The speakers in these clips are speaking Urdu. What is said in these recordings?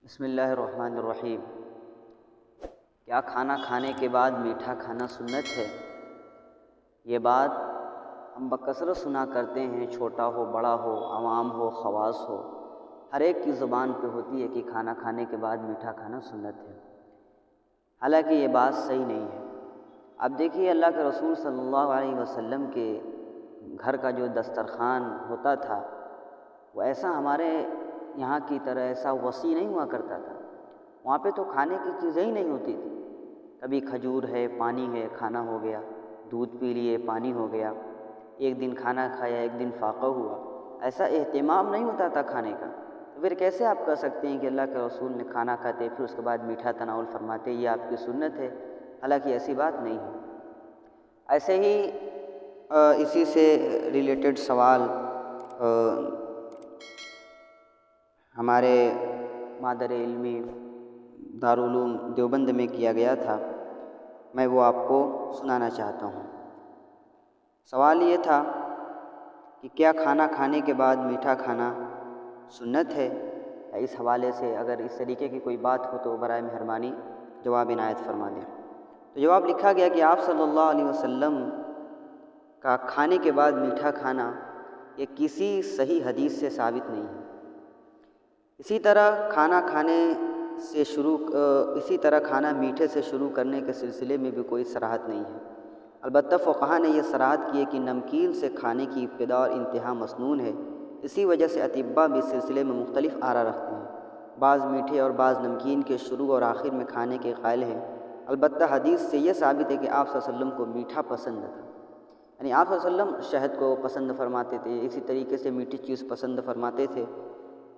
بسم اللہ الرحمن الرحیم۔ کیا کھانا کھانے کے بعد میٹھا کھانا سنت ہے؟ یہ بات ہم بکثرت سنا کرتے ہیں، چھوٹا ہو بڑا ہو، عوام ہو خواص ہو، ہر ایک کی زبان پہ ہوتی ہے کہ کھانا کھانے کے بعد میٹھا کھانا سنت ہے۔ حالانکہ یہ بات صحیح نہیں ہے۔ اب دیکھیے، اللہ کے رسول صلی اللہ علیہ وسلم کے گھر کا جو دسترخوان ہوتا تھا وہ ایسا ہمارے یہاں کی طرح ایسا وسیع نہیں ہوا کرتا تھا۔ وہاں پہ تو کھانے کی چیزیں ہی نہیں ہوتی تھی۔ کبھی کھجور ہے، پانی ہے، کھانا ہو گیا، دودھ پی لیے، پانی ہو گیا، ایک دن کھانا کھایا، ایک دن فاقہ ہوا، ایسا اہتمام نہیں ہوتا تھا کھانے کا۔ تو پھر کیسے آپ کہہ سکتے ہیں کہ اللہ کے رسول نے کھانا کھاتے پھر اس کے بعد میٹھا تناول فرماتے، یہ آپ کی سنت ہے؟ حالانکہ ایسی بات نہیں ہے۔ ایسے ہی اسی سے ریلیٹڈ سوال ہمارے مادر علمی دارالعلوم دیوبند میں کیا گیا تھا، میں وہ آپ کو سنانا چاہتا ہوں۔ سوال یہ تھا کہ کیا کھانا کھانے کے بعد میٹھا کھانا سنت ہے؟ اس حوالے سے اگر اس طریقے کی کوئی بات ہو تو برائے مہربانی جواب عنایت فرما دیں۔ تو جواب لکھا گیا کہ آپ صلی اللہ علیہ وسلم کا کھانے کے بعد میٹھا کھانا یہ کسی صحیح حدیث سے ثابت نہیں ہے۔ اسی طرح کھانا میٹھے سے شروع کرنے کے سلسلے میں بھی کوئی صراحت نہیں ہے۔ البتہ فقہا نے یہ صراحت کی ہے کہ نمکین سے کھانے کی ابتدا اور انتہا مسنون ہے۔ اسی وجہ سے اطباء بھی اس سلسلے میں مختلف آراء رکھتے ہیں، بعض میٹھے اور بعض نمکین کے شروع اور آخر میں کھانے کے قائل ہیں۔ البتہ حدیث سے یہ ثابت ہے کہ آپ صلی اللہ علیہ وسلم کو میٹھا پسند تھا، یعنی آپ صلی اللہ علیہ وسلم شہد کو پسند فرماتے تھے، اسی طریقے سے میٹھی چیز پسند فرماتے تھے۔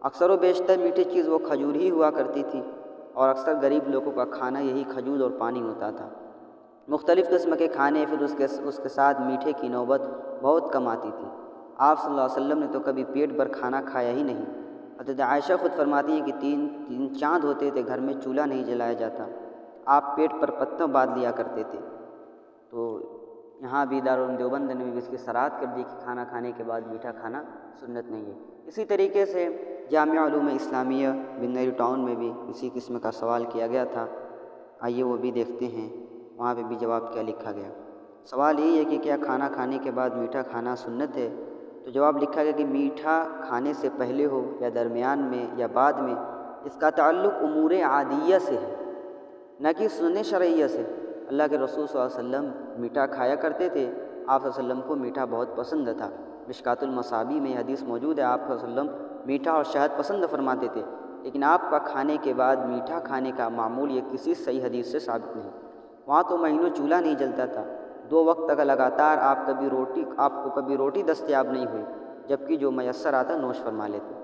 اکثر و بیشتر میٹھی چیز وہ کھجور ہی ہوا کرتی تھی، اور اکثر غریب لوگوں کا کھانا یہی کھجور اور پانی ہوتا تھا۔ مختلف قسم کے کھانے پھر اس کے ساتھ میٹھے کی نوبت بہت کم آتی تھی۔ آپ صلی اللہ علیہ وسلم نے تو کبھی پیٹ بھر کھانا کھایا ہی نہیں۔ حضرت عائشہ خود فرماتی ہیں کہ تین چاند ہوتے تھے، گھر میں چولہا نہیں جلایا جاتا، آپ پیٹ پر پتوں باندھ لیا کرتے تھے۔ تو یہاں بھی دارالعلوم دیوبند نے بھی اس کی صراحت کر دی کہ کھانا کھانے کے بعد میٹھا کھانا سنت نہیں ہے۔ اسی طریقے سے جامعہ علوم اسلامیہ بنیری ٹاؤن میں بھی اسی قسم کا سوال کیا گیا تھا۔ آئیے وہ بھی دیکھتے ہیں، وہاں پہ بھی جواب کیا لکھا گیا۔ سوال یہی ہے کہ کیا کھانا کھانے کے بعد میٹھا کھانا سنت ہے؟ تو جواب لکھا گیا کہ میٹھا کھانے سے پہلے ہو یا درمیان میں یا بعد میں، اس کا تعلق امور عادیہ سے ہے، نہ کہ سنن شرعیہ سے۔ اللہ کے رسول صلی اللہ علیہ وسلم میٹھا کھایا کرتے تھے، آپ صلی اللہ علیہ وسلم کو میٹھا بہت پسند تھا۔ مشکوٰۃ المصابیح میں حدیث موجود ہے، آپ صلی اللہ علیہ وسلم میٹھا اور شہد پسند فرماتے تھے، لیکن آپ کا کھانے کے بعد میٹھا کھانے کا معمول یہ کسی صحیح حدیث سے ثابت نہیں۔ وہاں تو مہینوں چولہا نہیں جلتا تھا، 2 وقت تک لگاتار آپ کو کبھی روٹی دستیاب نہیں ہوئی، جبکہ جو میسر آتا نوش فرما لیتے۔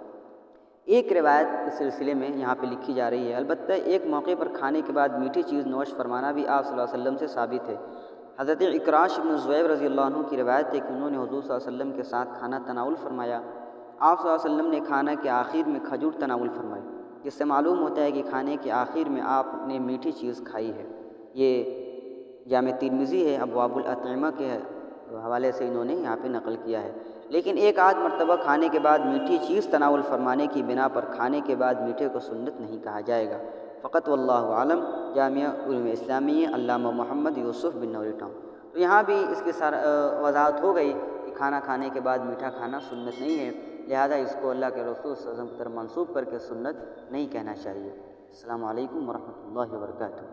ایک روایت اس سلسلے میں یہاں پہ لکھی جا رہی ہے۔ البتہ ایک موقع پر کھانے کے بعد میٹھی چیز نوش فرمانا بھی آپ صلی اللہ علیہ وسلم سے ثابت ہے۔ حضرت اکراش بن زبیر رضی اللہ عنہ کی روایت ہے کہ انہوں نے حضور صلی اللہ علیہ وسلم کے ساتھ کھانا تناول فرمایا۔ آپ صلی اللہ علیہ وسلم نے کھانا کے آخر میں کھجور تناول فرمائی، جس سے معلوم ہوتا ہے کہ کھانے کے آخر میں آپ نے میٹھی چیز کھائی ہے۔ یہ جامع ترمذی ہے، ابواب الاطعمہ کے حوالے سے انہوں نے یہاں پہ نقل کیا ہے۔ لیکن ایک آدھ مرتبہ کھانے کے بعد میٹھی چیز تناول فرمانے کی بنا پر کھانے کے بعد میٹھے کو سنت نہیں کہا جائے گا۔ فقط واللہ عالم۔ جامعہ علوم اسلامیہ، علامہ محمد یوسف بن نوری ٹاؤن۔ تو یہاں بھی اس کی وضاحت ہو گئی کہ کھانا کھانے کے بعد میٹھا کھانا سنت نہیں ہے، لہذا اس کو اللہ کے رسول صلی اللہ علیہ وسلم کی طرف منسوب کر کے سنت نہیں کہنا چاہیے۔ السلام علیکم ورحمۃ اللہ وبرکاتہ۔